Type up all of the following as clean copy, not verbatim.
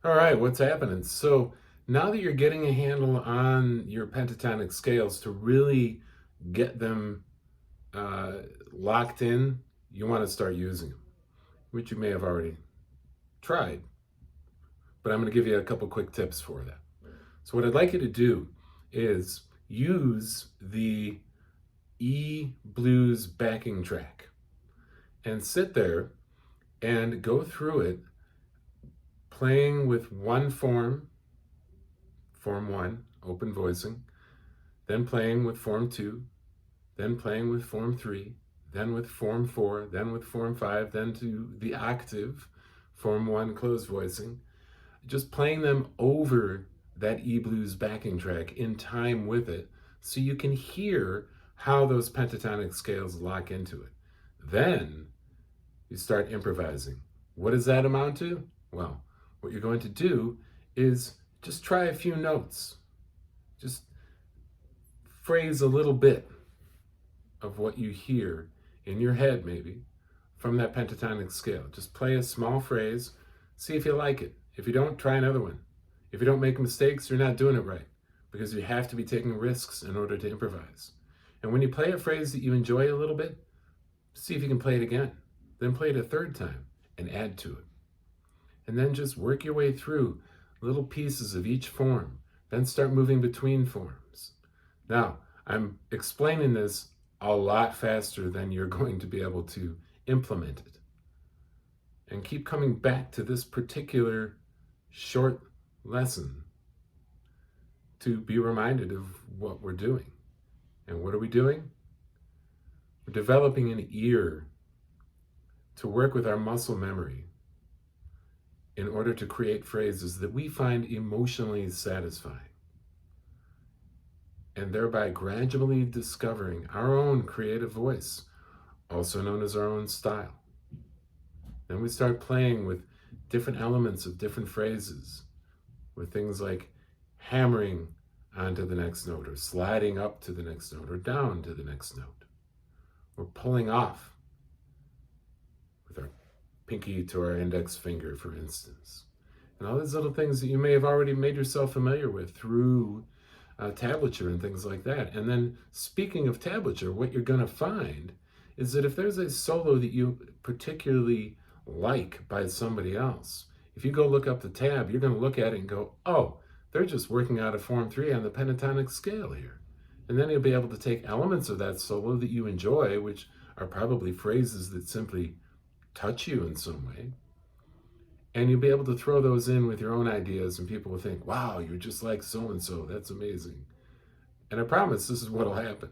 All right, what's happening? So now that you're getting a handle on your pentatonic scales to really get them uh, locked in, you want to start using them, which you may have already tried, but I'm going to give you a couple quick tips for that. So what I'd like you to do is use the E blues backing track and sit there and go through it playing with one form, form one, open voicing, then playing with form two, then playing with form three, then with form four, then with form five, then to the octave, form one, closed voicing. Just playing them over that E blues backing track in time with it so you can hear how those pentatonic scales lock into it. Then you start improvising. What does that amount to? Well, what you're going to do is just try a few notes. Just phrase a little bit of what you hear in your head, maybe, from that pentatonic scale. Just play a small phrase, see if you like it. If you don't, try another one. If you don't make mistakes, you're not doing it right, because you have to be taking risks in order to improvise. And when you play a phrase that you enjoy a little bit, see if you can play it again. Then play it a third time and add to it. And then just work your way through little pieces of each form. Then start moving between forms. Now, I'm explaining this a lot faster than you're going to be able to implement it. And keep coming back to this particular short lesson to be reminded of what we're doing. And what are we doing? We're developing an ear to work with our muscle memory in order to create phrases that we find emotionally satisfying, and thereby gradually discovering our own creative voice, also known as our own style. Then we start playing with different elements of different phrases, with things like hammering onto the next note, or sliding up to the next note, or down to the next note, or pulling off with our pinky to our index finger, for instance. And all these little things that you may have already made yourself familiar with through tablature and things like that. And then, speaking of tablature, what you're going to find is that if there's a solo that you particularly like by somebody else, if you go look up the tab, you're going to look at it and go, oh, they're just working out of form three on the pentatonic scale here. And then you'll be able to take elements of that solo that you enjoy, which are probably phrases that simply touch you in some way, and you'll be able to throw those in with your own ideas, and people will think, wow, you're just like so-and-so. That's amazing. And I promise this is what'll happen.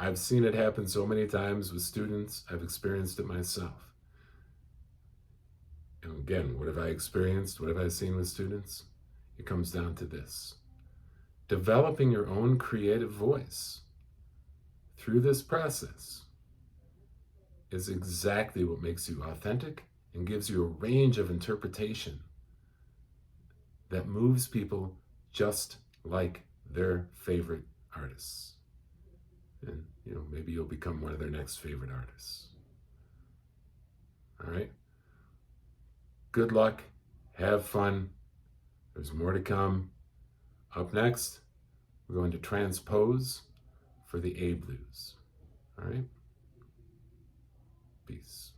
I've seen it happen so many times with students. I've experienced it myself. And again, what have I experienced? What have I seen with students? It comes down to this. Developing your own creative voice through this process is exactly what makes you authentic and gives you a range of interpretation that moves people just like their favorite artists. And, maybe you'll become one of their next favorite artists. All right? Good luck. Have fun. There's more to come. Up next, we're going to transpose for the A blues. All right? Peace.